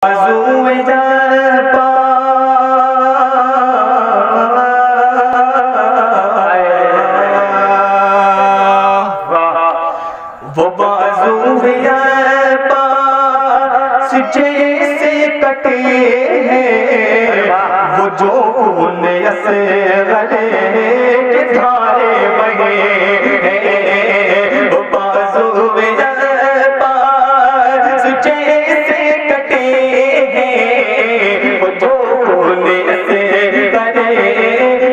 وہ بازو پاس جیسے کٹے ہیں وہ جو خون اصغر کے دھارے بہے ہیں وہ بازو پاس جیسے کٹے ہیں وہ جو خون اصغر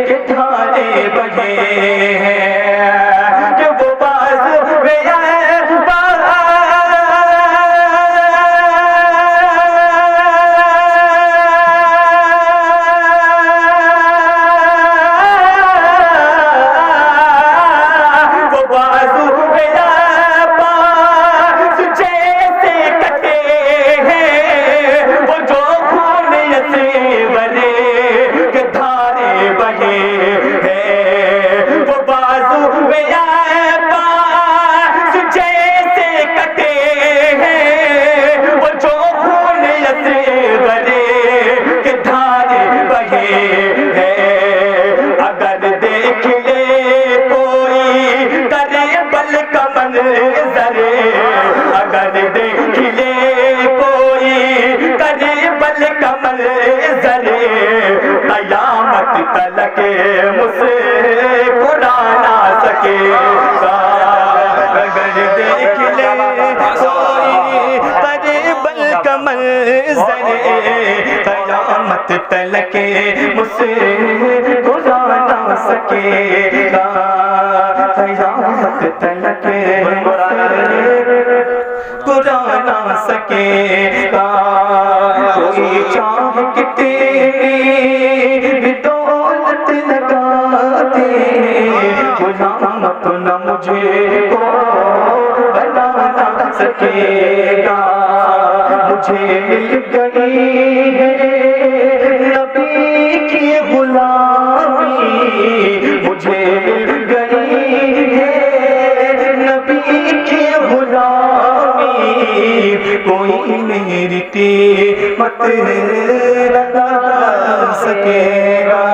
کے دھارے بہے ہیں تلک مجھ سے قرآن آ سکے گا اگر دیکھ لے کوئی قریب الکمل زرے قیامت تلک مجھ سے قرآن آ سکے گا قیامت تلک قرآن آ سکے گا کوئی چاہ کتنی غلام نہ مجھے کو بنا نہ سکے گا مجھے مل گئی ہے نبی کی غلامی مجھے مل گئی ہے نبی کی غلامی کوئی میری قیمت لگا سکے گا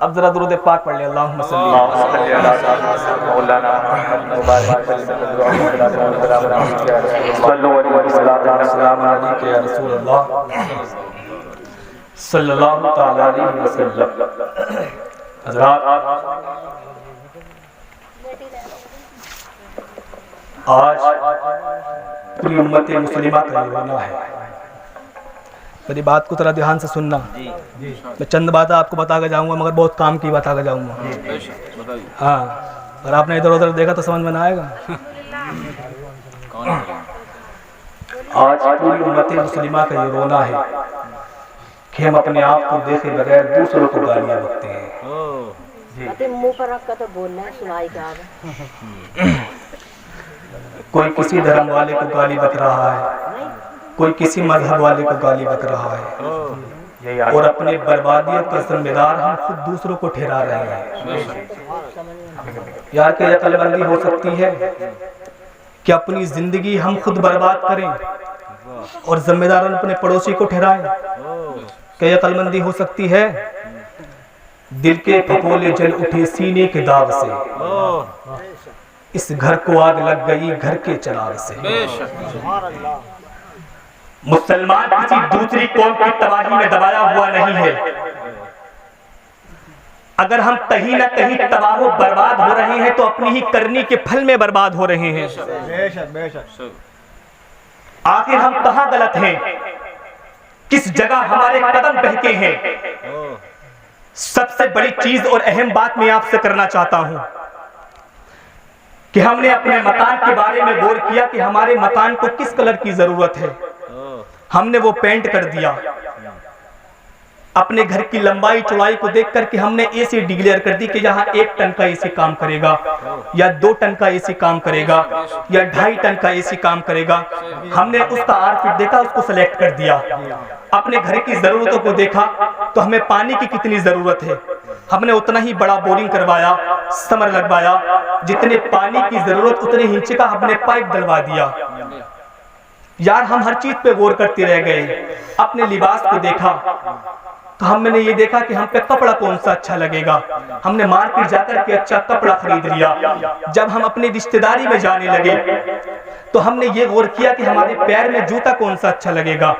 اب ذرا درود پاک پڑھ لیں اللہم صلی صلی اللہ تعالی علیہ وسلم. حضرات آج پوری امت مسلمہ کا یہ رونا ہے. میری بات کو ذرا دھیان سے سننا. میں چند باتیں آپ کو بتا کے جاؤں گا مگر بہت کام کی بتا کے جاؤں گا. ہاں اگر آپ نے ادھر ادھر دیکھا تو سمجھ میں نہ آئے گا. آج پوری امت مسلمہ کا یہ رونا ہے کہ ہم اپنے آپ کو دیکھے بغیر دوسروں کو گالیاں بکتے ہیں. منہ پر رکھ کر تو بولنا ہے سنائی کا. کوئی کسی دھرم والے کو گالی بک رہا ہے, کوئی کسی مذہب والے کو گالی بک رہا ہے, اور اپنے بربادیت کا ذمہ دار ہم خود دوسروں کو ٹھہرا رہے ہیں. یار کہ یہ عقل مندی ہو سکتی ہے کہ اپنی زندگی ہم خود برباد کریں اور ذمہ دار اپنے پڑوسی کو ٹھہرائیں؟ کہ یہ عقل مندی ہو سکتی ہے؟ دل کے پھپولے جل اٹھے سینے کے داغ سے, اس گھر کو آگ لگ گئی گھر کے چراغ سے. مسلمان کسی دوسری قوم کی تباہی میں دبایا ہوا نہیں ہے. اگر ہم کہیں نہ کہیں تباہ و برباد ہو رہے ہیں تو اپنی ہی کرنی کے پھل میں برباد ہو رہے ہیں. آخر ہم کہاں غلط ہیں, کس جگہ ہمارے قدم بہکے ہیں؟ سب سے بڑی چیز اور اہم بات میں آپ سے کرنا چاہتا ہوں کہ ہم نے اپنے مکان کے بارے میں غور کیا کہ ہمارے مکان کو کس کلر کی ضرورت ہے. ہم نے وہ پینٹ کر دیا. اپنے گھر کی لمبائی چوڑائی کو دیکھ کر کے ہم نے اے سی ڈکلیئر کر دی کہ یہاں 1 ٹن کا اے سی کام کرے گا یا 2 ٹن کا اے سی کام کرے گا یا 2.5 ٹن کا اے سی کام کرے گا. ہم نے اس کا آر فٹ دیکھا, اس کو سلیکٹ کر دیا. اپنے گھر کی ضرورتوں کو دیکھا تو ہمیں پانی کی کتنی ضرورت ہے, ہم نے اتنا ہی بڑا بورنگ کروایا, سمر لگوایا, جتنے پانی کی ضرورت اتنے ہی انچ کا ہم نے پائپ ڈلوا دیا. یار ہم ہر چیز پہ غور کرتے رہ گئے. اپنے لباس کو دیکھا تو ہم نے یہ دیکھا کہ ہم پہ کپڑا کون سا اچھا لگے گا. ہم نے مارکیٹ جا کر کے اچھا کپڑا خرید لیا. جب ہم اپنی رشتہ داری میں جانے لگے تو ہم نے یہ غور کیا کہ ہمارے پیر میں جوتا کون سا اچھا لگے گا.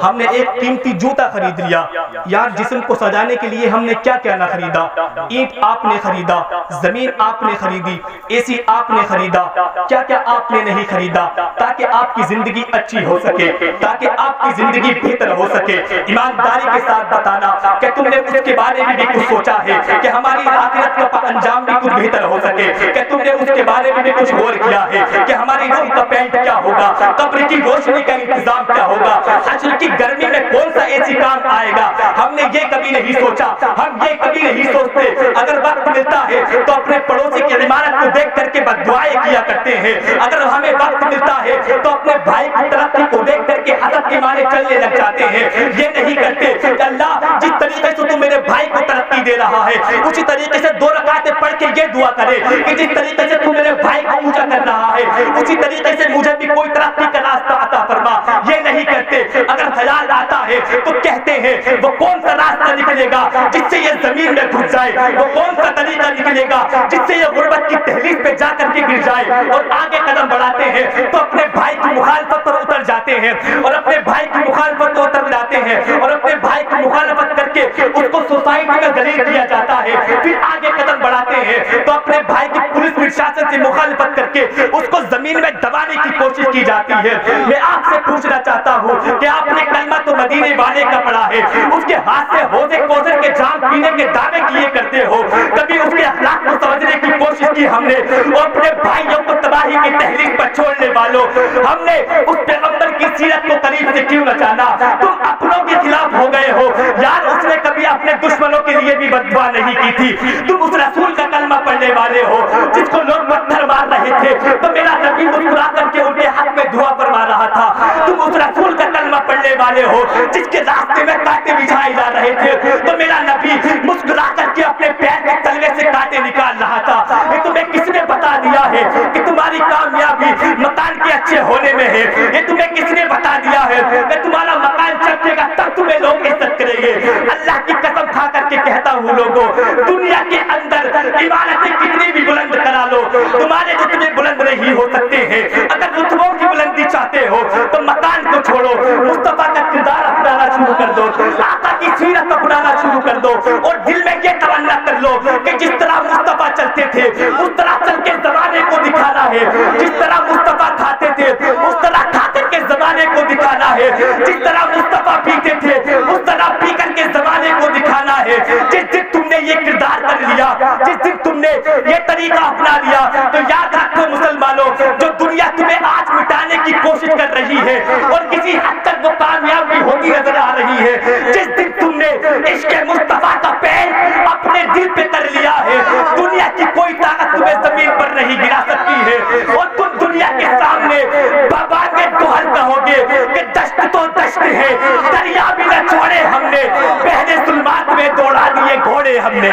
ہم نے ایک قیمتی جوتا خرید لیا. یار جسم کو سجانے کے لیے ہم نے کیا کیا نہ خریدا. اینٹ آپ نے خریدا, زمین آپ نے خریدی, اے سی آپ نے خریدا, کیا کیا آپ نے نہیں خریدا تاکہ آپ کی زندگی اچھی ہو سکے, تاکہ آپ کی زندگی بہتر ہو سکے. ایمانداری کے ساتھ بتانا کہ تم نے اس کے بارے میں بھی کچھ سوچا ہے کہ ہماری آخرت کا انجام بھی کچھ بہتر ہو سکے, کہ تم نے اس کے بارے میں بھی کچھ غور کیا ہے کہ ہماری روح کا پینٹ کیا ہوگا, قبر کی روشنی کا انتظام کیا ہوگا, حشر کی گرمی میں کون سا ایسی کام آئے گا. ہم نے یہ کبھی نہیں سوچا, ہم یہ کبھی نہیں سوچتے. اگر وقت ملتا ہے تو اپنے پڑوسی کی عمارت کو دیکھ کر کے بد دعائیں کیا کرتے ہیں. اگر ہمیں وقت ملتا ہے تو اپنے بھائی کی ترقی کو دیکھ کر کے حسد کے مارے چلنے لگ جاتے ہیں. یہ نہیں کرتے کہ اللہ جس طریقے سے تو میرے بھائی کو ترقی دے رہا ہے اسی طریقے سے 2 رکعتیں پڑھ کے یہ دعا کرے کہ جس طریقے سے تو میرے بھائی کو اونچا کر رہا ہے اسی طریقے سے مجھے بھی کوئی ترقی کا راستہ عطا فرما. یہ نہیں کرتے. اگر خیال آتا ہے تو کہتے ہیں وہ کون سا راستہ نکلے گا جس سے یہ زمین میں گھس جائے, وہ کون سا طریقہ نکلے گا جس سے یہ غربت کی دہلیز پہ جا کر کے گر جائے. اور آگے قدم بڑھاتے ہیں تو اپنے بھائی کی مخالفت پر اتر جاتے ہیں اور اپنے بھائی کی مخالفت پر اتر جاتے ہیں اور اپنے بھائی کی مخالفت کر کے اس کو سوسائٹی میں ذلیل کیا جاتا ہے. پھر آگے قدم بڑھاتے ہیں تو اپنے بھائی کی پولیس پرشاسن سے مخالفت کر کے اس کو زمین میں دبانے کی کوشش کی جاتی ہے. میں آپ سے پوچھنا چاہتا ہوں کہ آپ نے کلمہ تو مدینے والے کا پڑھا ہے, اس کے ہاتھ سے حوض کوثر کے جام پینے کے دعوے کیے کرتے ہو, کبھی اس کے اخلاق کو سمجھنے کی کوشش کی ہم نے. اور اپنے بھائیوں کو تباہی کی تحریک پر چھوڑنے والوں, ہم نے اس پیغمبر کی سیرت کو قریب سے کیوں نہ جانا. تم اپنوں کے خلاف ہو گئے ہو. یار اس نے کبھی اپنے دشمنوں کے لیے بھی بد دعا نہیں کی تھی. تم اس رسول کا کلمہ پڑھنے والے ہو جس کو لوگ پتھر مار رہے تھے تو میرا نبی مسکرا کر کے ان کے حق میں دعا فرما رہا تھا. تم اس رسول کا کلمہ پڑھنے والے ہو جس کے راستے میں کانٹے بچھائے جا رہے تھے تو میرا نبی مسکرا کر کے اپنے پیر کے تلوے سے کانٹے نکال رہا تھا. یہ تمہیں کس نے بتا دیا ہے کہ تمہاری کامیابی مکان کے اچھے ہونے میں ہے؟ یہ تمہیں کس نے بتا دیا ہے کہ تمہارا مکان چمکے گا تب تمہیں لوگ عزت کریں گے؟ اللہ کی قسم کھا کر کے کہتا ہوں لوگوں, دنیا کے اندر عمارتیں کتنی بھی بلند کرا لو تمہارے رتبے بلند نہیں ہو سکتے ہیں. اگر رتبوں کی بلندی چاہتے ہو تو مکان کو چھوڑو, مصطفیٰ کا کردار اپنانا شروع کر دو, آقا کی سیرت اپنانا شروع کر دو اور دل میں یہ تمنا کر لو کہ جس طرح مصطفیٰ چلتے تھے اس طرح چل کے زمانے کو دکھانا ہے. جس طرح مصطفیٰ کھاتے تھے اس طرح کھا کر کے زمانے کو دکھانا ہے. جس طرح مصطفیٰ پیتے تھے اس طرح پی کر کے زمانے کو دکھانا ہے. جس دن تم نے یہ کردار کر لیا, جس دن تم نے یہ طریقہ اپنا لیا تو یاد رکھو مسلمانوں, جو دنیا تمہیں آج مٹانے کی کوشش کر رہی ہے اور کسی حد تک وہ کامیاب بھی ہوتی نظر آ رہی ہے, جس دن تم نے عشق مصطفیٰ کا پیر اپنے دل پہ کر لیا ہے دنیا کی کوئی طاقت تمہیں زمین پر نہیں گرا سکتی ہے. اور تم دنیا کے سامنے بابا کے دوہر کہو گے کہ دشت تو دشت ہے, دریا بھی نہ چھوڑے ہم نے, پہلے ظلمات میں دوڑا دیے گھوڑے ہم نے.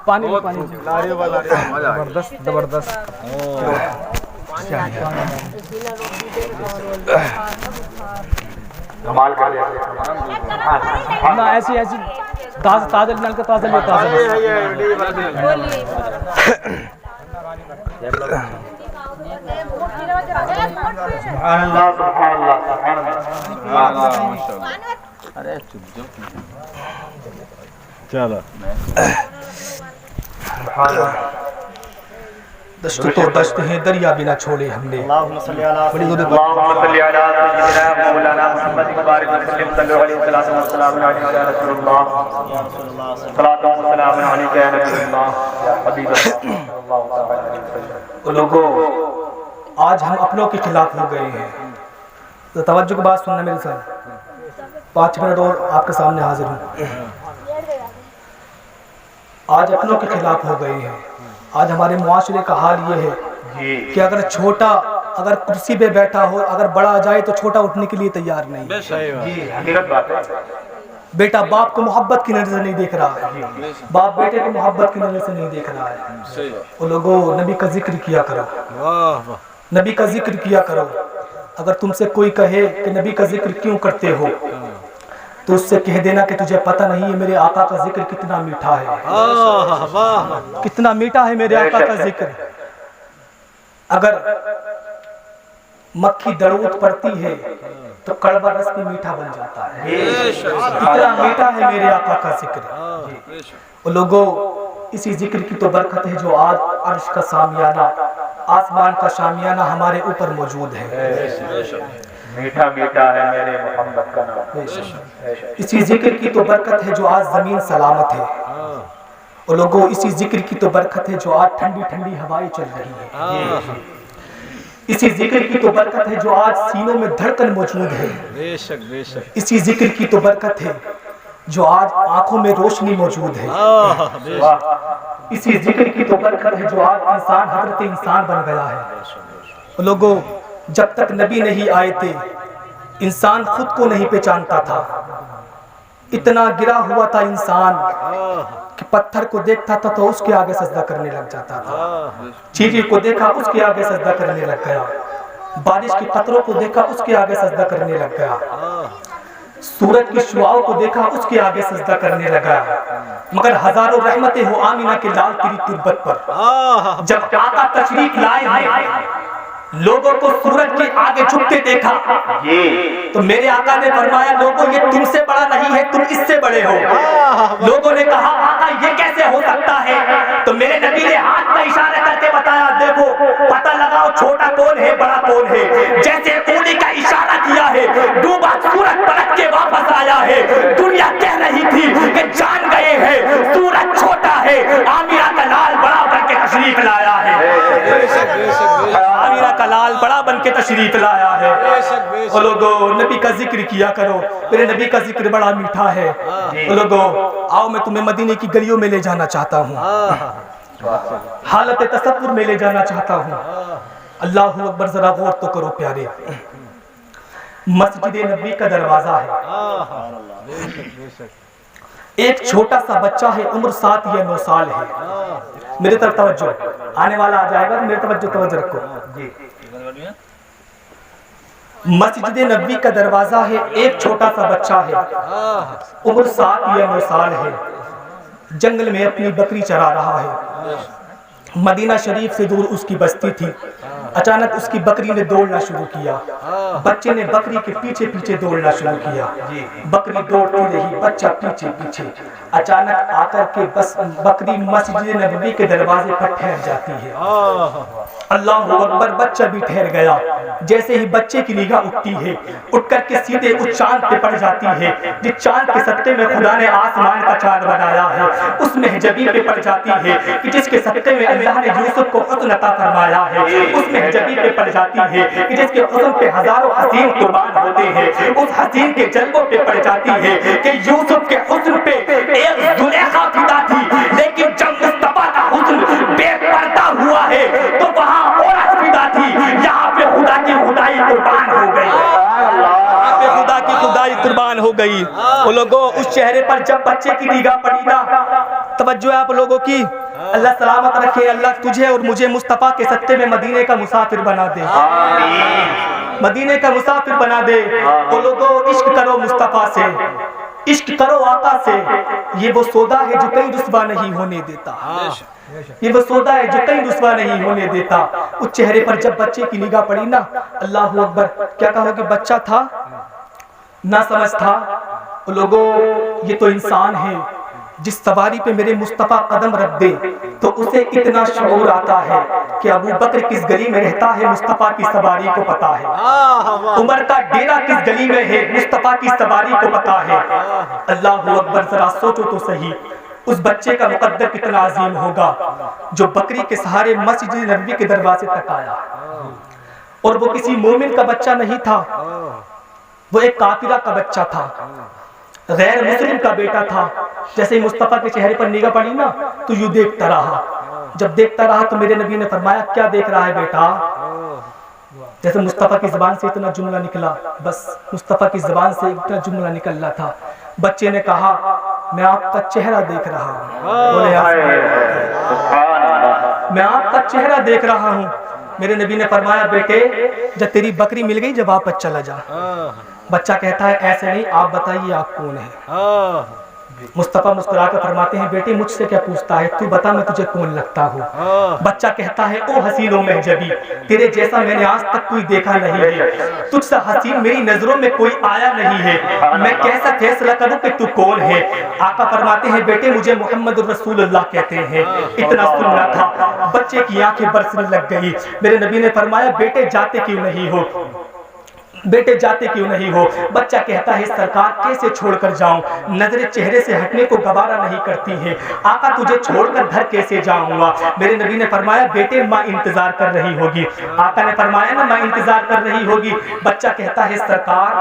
پانی زبردست زبردست. ایسی ایسی تازہ تازہ نل کا تازہ چلو دشت تو دشت ہے دریا بنا چھوڑے ہم نے. بڑی ضرورت اللهم صل على سيدنا مولانا محمد وبارك وسلم صلى عليه وسلم عليك يا رسول الله صلاة وسلام عليك يا نبي الله يا حبيب الله صلى الله تعالى عليه وسلم. لوگوں آج ہم اپنوں کے خلاف ہو گئے ہیں. تو توجہ کی بات سننا میرے ساتھ. 5 منٹ اور آپ کے سامنے حاضر ہوں. آج اپنوں کے خلاف ہو گئے ہیں. آج ہمارے معاشرے کا حال یہ ہے کہ اگر چھوٹا اگر کرسی پہ بیٹھا ہو اگر بڑا آ جائے تو چھوٹا اٹھنے کے لیے تیار نہیں. جی حقیقت بات ہے. بیٹا باپ کو محبت کی نظر سے نہیں دیکھ رہا ہے. باپ بیٹے کو محبت کی نظر سے نہیں دیکھ رہا ہے. وہ لوگوں نبی کا ذکر کیا کرو. نبی کا ذکر کیا کرو. اگر تم سے کوئی کہے کہ نبی کا ذکر کیوں کرتے ہو تو اس سے کہہ دینا کہ تجھے پتہ نہیں ہے میرے آقا کا ذکر کتنا میٹھا ہے. کتنا میٹھا ہے میرے آقا کا ذکر. اگر مکھی درود پڑتی ہے تو کڑوا رس بھی میٹھا بن جاتا ہے. اتنا میٹھا ہے میرے آقا کا ذکر. وہ لوگوں اسی ذکر کی تو برکت ہے جو آج عرش کا شامیانہ آسمان کا شامیانہ ہمارے اوپر موجود ہے. میٹھا میٹھا ہے میرے محمد کا نام. اسی ذکر کی تو برکت ہے جو آج زمین سلامت ہے. اور لوگوں اسی ذکر کی تو برکت ہے جو آج ٹھنڈی ٹھنڈی ہوائیں چل رہی ہے. اسی ذکر کی تو برکت ہے جو آج سینوں میں دھڑکن موجود ہے. اسی ذکر کی تو برکت ہے جو آج آنکھوں میں روشنی موجود ہے. اسی ذکر کی تو برکت ہے جو آج انسان حضرت انسان بن گیا ہے. لوگوں جب تک نبی نہیں آئے تھے انسان خود کو نہیں پہچانتا تھا. اتنا گرا ہوا تھا انسان کہ پتھر کو دیکھتا تھا تو اس کے آگے سجدہ کرنے لگ جاتا تھا. چیٹی کو دیکھا اس کے آگے سجدہ کرنے لگ گیا. بارش کی قطروں کو دیکھا اس کے آگے سجدہ کرنے لگ گیا. سورج کی شعاؤں کو دیکھا اس کے آگے سجدہ کرنے لگا. مگر ہزاروں رحمتیں ہو آمینہ کے لال تیری تربت پر. جب آقا تشریف لائے ہیں لوگوں کو سورج کے آگے جھکتے دیکھا تو میرے آقا نے فرمایا لوگوں یہ تم سے بڑا نہیں ہے تم اس سے بڑے ہو. لوگوں نے کہا آقا یہ کیسے ہو سکتا ہے تو میرے نبی نے ہاتھ کا اشارہ کر کے بتایا دیکھو پتہ لگاؤ چھوٹا کون ہے بڑا کون ہے. جیسے انگلی کا اشارہ کیا ہے ڈوبا سورج پلٹ کے واپس آیا ہے. دنیا کہہ رہی تھی کہ جان گئے ہیں سورج چھوٹا ہے آمینہ کا لال بڑا بن کے تشریف لایا ہے. آمینہ کا لال بڑا بن کے تشریف لایا ہے. اور لوگوں نبی کا ذکر کیا کرو. میرے نبی کا ذکر بڑا میٹھا ہے. اور لوگوں آؤ میں تمہیں مدینے کی گلیوں میں لے جانا چاہتا ہوں. حالت تصور میں لے جانا چاہتا ہوں. اللہ اکبر ذرا غور تو کرو پیارے. مسجد نبی کا دروازہ ہے. ایک چھوٹا سا بچہ ہے عمر 7 یا 9 سال ہے. میرے طرف توجہ آنے والا آ جائے گا میرے توجہ رکھو. مسجد نبوی کا دروازہ ہے. ایک چھوٹا سا بچہ ہے عمر 7 یا 9 سال ہے. جنگل میں اپنی بکری چرا رہا ہے. مدینہ شریف سے دور اس کی بستی تھی. اچانک اس کی بکری نے دوڑنا شروع کیا. بچے نے بکری کے پیچھے پیچھے دوڑنا شروع کیا. بکری دوڑتی رہی بچہ پیچھے پیچھے. اچانک آ کر کے بس بکری مسجد نبوی کے دروازے پر ٹھہر جاتی ہے. اللہ اکبر بچہ بھی ٹھہر گیا. جیسے ہی بچے کی نگاہ اٹھتی ہے اٹھ کر کے سیدھے اس چاند پہ پڑ جاتی ہے جس چاند کے صدقے میں خدا نے آسمان کا چاند بنایا ہے. اس مہجبی پہ پڑ جاتی ہے کہ جس کے صدقے میں اللہ نے یوسف کو حسن عطا فرمایا ہے. اس مہجبی پہ پڑ جاتی ہے کہ جس کے حسن پہ ہزاروں حسین قربان ہوتے ہیں. اس حسین کے جلووں پہ پڑ جاتی ہے کہ یوسف کے حسن پہ ایک زلیخا فدا تھی لیکن جب مصطفیٰ کا حسن بے پردہ ہوا ہے تو وہاں عورت فدا تھی. یہاں پہ خدا کی خدائی قربان ہو گئی. یہاں پہ خدا کی خدائی قربان ہو گئی. وہ لوگوں اس چہرے پر جب بچے کی نگاہ پڑی نا توجہ ہے آپ لوگوں کی. اللہ سلامت رکھے. اللہ تجھے اور مجھے مصطفیٰ کے صدقے میں مدینے کا مسافر بنا دے. مدینے کا مسافر بنا دے. وہ لوگوں عشق کرو مصطفیٰ سے. عشق کرو آقا سے. یہ وہ سودا ہے جو کہیں رسوا نہیں ہونے دیتا. یہ وہ سودا ہے جو کہیں رسوا نہیں ہونے دیتا. اس چہرے پر جب بچے کی نگاہ پڑی نا اللہ اکبر کیا کہو کہ بچہ تھا نہ سمجھ تھا. لوگوں یہ تو انسان ہے جس سواری پہ میرے مصطفیٰ قدم رکھ دے تو اسے اتنا شعور آتا ہے کہ ابو بکر کس گلی میں رہتا ہے مصطفیٰ کی سواری کو پتا ہے، عمر کا ڈیرا کس گلی میں ہے مصطفیٰ کی سواری کو پتا ہے۔ اللہ اکبر، ذرا سوچو تو صحیح اس بچے کا مقدر کتنا عظیم ہوگا جو بکری کے سہارے مسجد نبوی کے دروازے تک آیا، اور وہ کسی مومن کا بچہ نہیں تھا، وہ ایک کافرہ کا بچہ تھا، غیر مسلم کا بیٹا تھا۔ جیسے ہی مصطفیٰ کے چہرے پر نگاہ پڑی نا تو یوں دیکھتا رہا، جب دیکھتا رہا تو میرے نبی نے فرمایا کیا دیکھ رہا ہے بیٹا؟ جیسے مصطفیٰ کی زبان سے اتنا جملہ نکلا، بس مصطفیٰ کی زبان سے اتنا جملہ نکل رہا تھا، بچے نے کہا میں آپ کا چہرہ دیکھ رہا ہوں، میں آپ کا چہرہ دیکھ رہا ہوں۔ میرے نبی نے فرمایا بیٹے جب تیری بکری مل گئی جب واپس چلا جا۔ بچہ کہتا ہے ایسے نہیں، آپ بتائیے آپ کون ہیں؟ مصطفیٰ مسکرا کر فرماتے ہیں بیٹے مجھ سے کیا پوچھتا ہے، تو بتا میں تجھے کون لگتا ہوں؟ بچہ کہتا ہے او حسین و محجبی، تیرے جیسا میں نے آج تک کوئی دیکھا نہیں ہے، تجھ سے حسین میری نظروں میں کوئی آیا نہیں ہے، میں کیسا فیصلہ کروں کہ تو کون ہے؟ آقا فرماتے ہیں بیٹے مجھے محمد الرسول اللہ کہتے ہیں۔ اتنا سننا تھا بچے کی آنکھیں برسنے لگ گئی۔ میرے نبی نے فرمایا بیٹے جاتے کیوں نہیں ہو، بیٹے جاتے کیوں نہیں ہو؟ بچہ کہتا ہے سرکار کیسے چھوڑ کر جاؤں، نظر چہرے سے ہٹنے کو گوارا نہیں کرتی ہے، آقا تجھے چھوڑ کر گھر کیسے جاؤں گا؟ میرے نبی نے فرمایا بیٹے ماں انتظار کر رہی ہوگی۔ آقا نے فرمایا نا ماں انتظار کر رہی ہوگی۔ بچہ کہتا ہے سرکار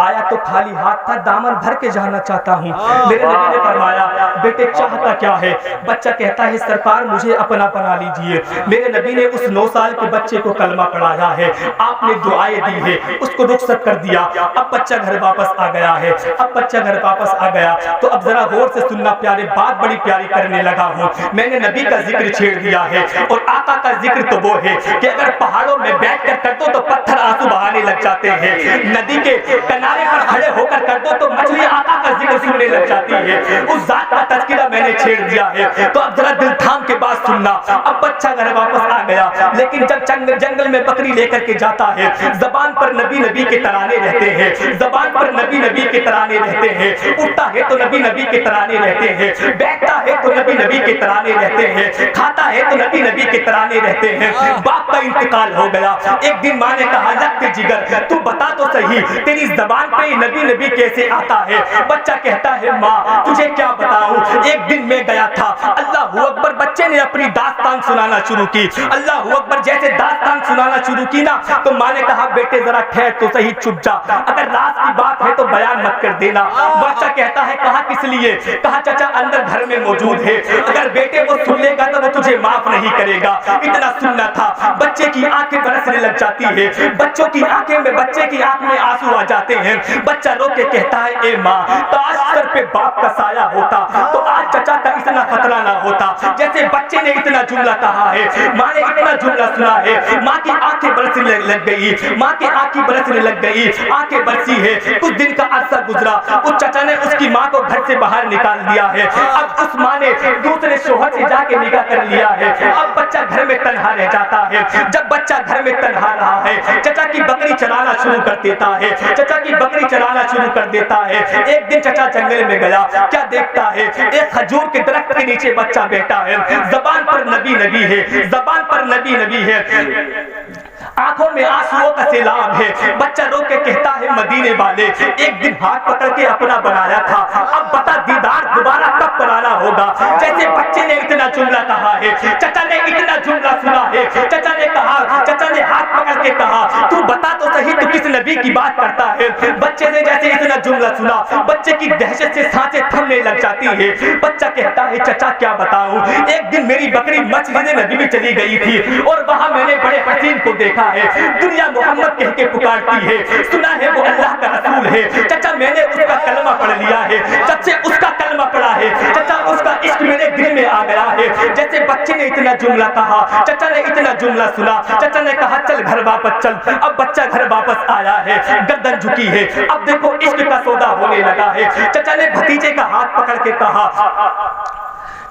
آیا تو خالی ہاتھ تھا، دامن بھر کے جانا چاہتا ہوں۔ میرے نبی نے فرمایا بیٹے چاہتا کیا ہے؟ بچہ کہتا ہے سرکار مجھے اپنا بنا لیجئے۔ میرے نبی نے اس 9 سال کے بچے کو کلمہ پڑھایا ہے، آپ نے دعائیں دی ہے، اس کو رخصت کر دیا۔ اب بچہ گھر واپس آ گیا ہے، اب بچہ گھر واپس آ گیا تو اب ذرا غور سے سننا پیارے، بات بڑی پیاری کرنے لگا ہوں۔ میں نے نبی کا ذکر چھیڑ دیا ہے اور آقا کا ذکر تو وہ ہے کہ اگر پہاڑوں میں بیٹھ کر کر دو تو پتھر آنسو بہانے لگ جاتے ہیں، ندی کے کنارے پر کھڑے ہو کر دو تو مچھلی آقا کا ذکر سننے لگ جاتی ہے۔ اس ذات کا تذکرہ میں نے چھیڑ دیا ہے تو اب ذرا دل تھام کے بات سننا۔ اب بچہ گھر واپس آ گیا لیکن جب جنگل میں بکری لے کر کے جاتا ہے زبان پر نبی نبی کے ترانے رہتے ہیں، زبان پر نبی نبی کے ترانے رہتے ہیں، اٹھتا ہے تو نبی نبی کے ترانے رہتے ہیں، بیٹھتا ہے تو نبی نبی کے ترانے رہتے ہیں، کھاتا ہے تو نبی نبی کے ترانے رہتے ہیں۔ باپ کا انتقال ہو گیا، ایک دن ماں نے کہا لگتے جگر تو بتا تو صحیح تیری زبان پہ نبی نبی کیسے آتا ہے؟ بچہ کہتا ہے ماں تجھے کیا بتاؤں، ایک دن میں گیا تھا۔ اللہ اکبر، بچے نے اپنی داستان سنانا شروع کی۔ اللہ اکبر، جیسے داستان سنانا شروع کی نا تو ماں نے کہا بیٹے ذرا ٹھہر تو صحیح، چپ جا، اگر راز کی بات ہے تو بیان مت کر دینا۔ بچہ کہتا ہے کہا کس لیے؟ کہا چچا اندر گھر میں موجود ہے، اگر بیٹے کو سن لے گا تو وہ تجھے معاف نہیں کرے گا۔ اتنا سننا تھا بچے کی آنکھیں برسنے لگ جاتی ہے، بچوں کی آنکھیں میں بچے کی آنکھ میں آنسو آ جاتے ہیں۔ بچہ رو کے کہتا ہے اے ماں کاش سر پہ باپ کا سایہ ہوتا تو آج چچا کا اتنا خطرہ نہ ہوتا۔ جیسے بچے نے اتنا جملہ کہا ہے، ماں نے اتنا جملہ سنا ہے، ماں کی آنکھیں برسنے لگ گئی، ماں کی آنکھیں برسنے لگ گئی، آنکھیں برسی ہے۔ کچھ دن کا عرصہ گزرا، اس چچا نے اس کی ماں کو گھر سے باہر نکال دیا ہے، اب اس ماں نے دوسرے شوہر سے جا کے نکاح کر لیا ہے، اب بچہ گھر میں تنہا رہ جاتا ہے۔ جب بچہ گھر میں تنہا رہا ہے چچا کی بکری چرانا شروع کر دیتا ہے، چچا کی بکری چرانا شروع کر دیتا ہے۔ ایک دن چچا جنگل میں گیا، کیا دیکھتا ہے ایک کھجور کے درخت کے نیچے بچہ بیٹھا ہے، زبان پر نبی نبی ہے، زبان پر نبی نبی ہے، آنکھوں میں آنسوؤں کا سیلاب ہے۔ بچہ رو کے کہتا ہے مدینے والے ایک دن ہاتھ پکڑ کے اپنا بنایا تھا، اب بتا دیدار دوبارہ کب کرانا ہوگا؟ جیسے بچے نے اتنا جملہ کہا ہے، چچا نے اتنا جملہ سنا ہے، چچا نے کہا، چچا نے ہاتھ پکڑ کے کہا تو بتا تو صحیح تو کس نبی کی بات کرتا ہے؟ بچے نے جیسے اتنا جملہ سنا بچے کی دہشت سے سانسیں تھمنے لگ جاتی ہے۔ بچہ کہتا ہے چچا کیا بتاؤں، ایک دن میری بکری مسجد نبی میں چلی گئی تھی اور وہاں میں نے بڑے حسین کو دیکھا ہے، دنیا محمد کہہ کے پکارتی ہے، سنا ہے وہ اللہ کا رسول ہے۔ چچا میں نے اس کا کلمہ پڑھ لیا ہے، چچے اس کا کلمہ پڑھا ہے، چچا اس کا عشق میرے دل میں آ گیا ہے۔ جیسے بچے نے اتنا جملہ کہا، چچا نے اتنا جملہ سنا، چچا نے کہا چل گھر واپس چل۔ اب بچہ گھر واپس آیا ہے، گردن جھکی ہے، اب دیکھو عشق کا سودا ہونے لگا ہے۔ چچا نے بھتیجے کا ہاتھ پکڑ کے کہا